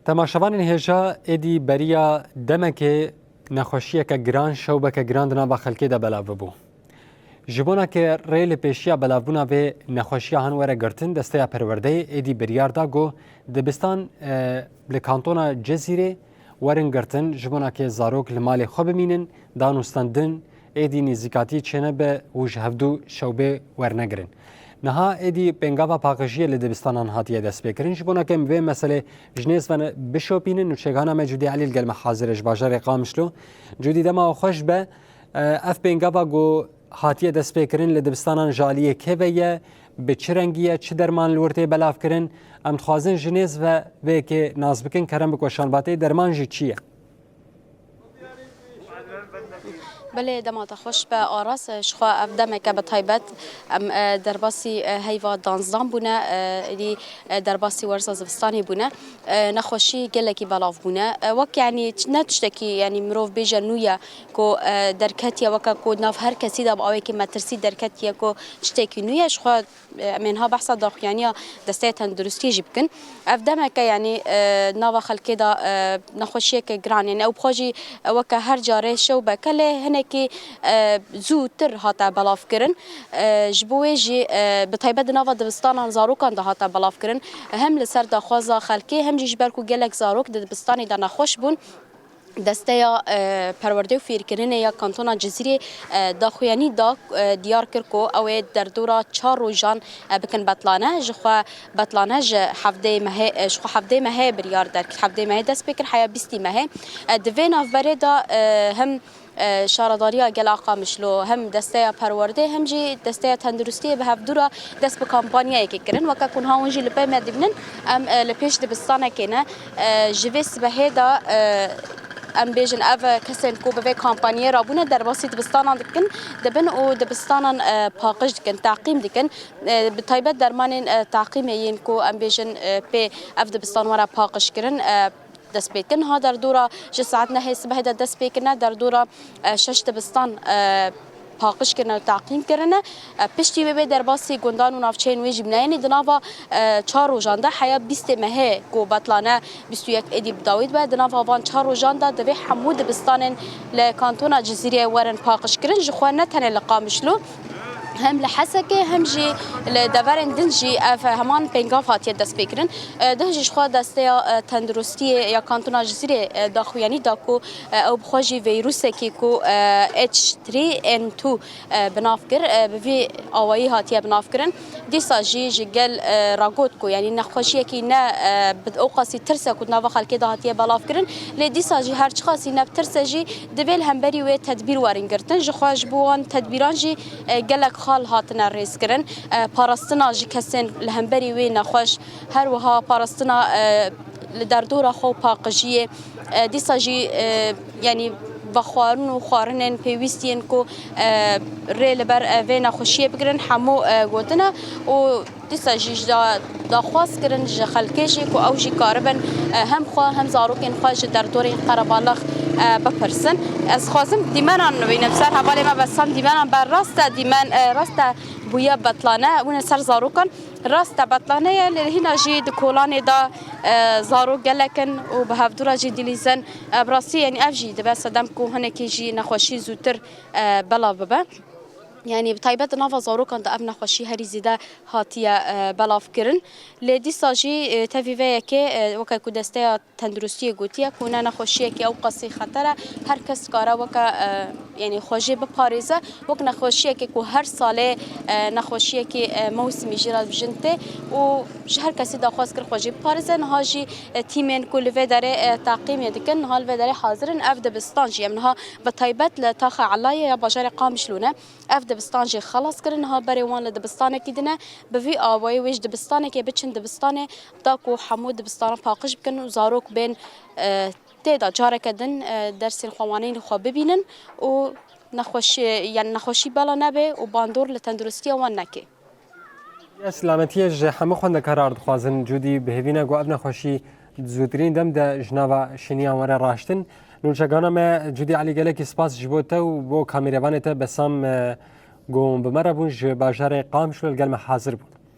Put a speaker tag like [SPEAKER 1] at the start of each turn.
[SPEAKER 1] تماشاوان هێژا ئێدی بەریە دەمەکێ نەخۆشیەکە گران شەوبەکە گراندنا بە خەلکێدا بەلاو ببوو. ji bonakê rê li pêşiya belavbûna vê nexweşiya hin were girtin desteya perwerdeyê êdî biryar da got dibistan li kantona Cezîrê werin girtin ji bonakê zarok li malê xwe bimînin danûstandin êdî nêzîkatî çênebe û ji hevdû şewbê wernegirin. Niha êdî pêngava paqijiyê li dibistanan hatiye destpêkirin ji bonakê vê meselê ji nêz bişopînin û çêgana me Cudî Elî gelme hazir ji bajarê Qamişlo Cudî dema xweş be ev pêngava got hatiye destpêkirin li dibistanan jaliyê keve ye bi çi rengî ye çi derman li wir tê belavkirin em dixwazin ji nêz ve vêkê naz bikin kerem bi weşanbatê derman jî çi ye
[SPEAKER 2] بله دمات خوش به آراس شخوا افدمک به تایبت درباسی هیوا دانزدان بونه دی درباسی ورزا زفستانی بونه نخوشی گلکی بلاف بونه وک یعنی نتشتکی یعنی مروف بیجا نویا کو درکتیا وک کو ناف هر کسی دب آوی که مترسی درکتیا کو شتکی نویا شخوا منها بحثا داخویانی دسته تندرستی جبکن افدمک یعنی ناوا خلکی دا نخوشی که گران یعنی او بخوجی وک هر جاره شو بکله هنه که زودتر هاتا بلاف کرن جبوی جی به تایبت نوا دبستان زاروکان ده هاتا بلاف کرن هم لسر داخوازا خلکی هم جیش برکو گلک زاروک دبستانی ده نخوش بون دسته یا پرورده و فیرکرینه یا کانتونا جزیره داخویانی دا دیار کرکو او در دورا 4 روزان بکن بطلانه جخوا بطلانه ج هفته مه بریار در هفته مه دست بکر حیا 20 مه دوین افبره دا هم شارداریا گل آقا مشلو هم دسته پرورده هم جی دسته تندرستی به هفدورا دست به کمپانیایی که کرن و که کنها اونجی لپی مدبنن ام لپیش دبستانه کنه جویس به هدا ام بیجن او کسین کو به کمپانی رابونه در باسی دبستانان دکن دبن او دبستانان پاقش دکن تعقیم دکن به تایبت درمان تعقیم این کو ام بیجن به اف دبستان ورا پاقش کرن دست بیکن ها در دورا جه ساعت نه صبح دست بیکنه در دورا 6 دبستان پاقش کردن و تعقیم کردن پشتی به در باسی گندان و نافچین و جبنه یعنی دناوا 4 روزانده حیا 20 مه کو بطلانه 21 ادیب داوید و دناوا وان 4 روزانده دوی حمود دبستان لکانتونا جزیره ورن پاقش کردن جخوا نتنه لقامشلو هم لحسكه هم جي لدورن دنجي همان بينغاف هاتيه دست بكرن دهجش خو دسته تندرستی یا کانتونا جزیره داخویانی داکو او بخوجی ویروس کی کو H3N2 بنافکر بوی اوایی هاتیه بنافکرن دیسا جی جگل راگوت کو یعنی نخوشی کی نه بد اوقاسی ترسه کو نوا خلکی ده هاتیه بلافکرن ل دیسا جی هر چخاسی نه ترسه جی دویل همبری و تدبیر وارنگرتن جخواج بوان تدبیران جی گلک خال هاتنا ریس کرن پاراستنا جی کسین لهمبری وی نخوش هر وها پاراستنا در دور خو پاقجیه دیسا جی یعنی بخوارن و خوارنن پیوستین کو ریل بر و نخوشیه بگرن همو گوتنا و دیسا جی دا خواست کرن جی خلکشی کو او جی کاربن هم خواه هم زاروکین خواهش در دور قربالخ بپرسن از خوازم دیمنان ببینم سر حوالی ما بسام دیمنان بر راست دیمن راست بویا بطلانه اون سر زاروکن راست بطلانه لهینا جی دکولان دا زارو گلکن و به هفدورا جی دیلیزن براسی یعنی افجی دبه صدم کو هنکی جی نخوشی زودتر بلا ببه يعني بطيبات نافا زاروكان دا ابنا خوشي هري زيدا هاتيا بلاف كرن لدي ساجي تفيفيا كي وكا كودستيا تندرستي غوتيا كونا نخوشي كي او قصي خطره هر كس كارا وكا يعني خوجي بباريزا وك نخوشي كي كو هر ساله نخوشي كي موسمي جيرا بجنتي و هر كسي دا خواس كر خوجي بباريزا نهاجي تيمين كل فيداري تعقيم يدكن نهال فيداري حاضرن افد بستانجي منها بطيبات لتاخا علايا يا بجاري قامشلونه افد دبستانجی خلاص کردن ها بری وان لدبستانه کدنه بوی آوای ویش دبستانه که بچن دبستانه داکو حمود دبستانه پاقش بکن و زاروک بین تیدا جاره کدن درس خوانین خو ببینن و نخوشی یعنی نخوشی بالا نبه و باندور لتندرستی وان نکی
[SPEAKER 1] سلامتی ج همه خوند قرار دخوازن جودی بهوینه گو ابن خوشی زودرین دم د جنوا شنیا ور راشتن نوچگانا ما جودی علی گله سپاس جبوته و بو کامیروانته بسام گوم بمربون ج باجار قام شل گلم حاضر بود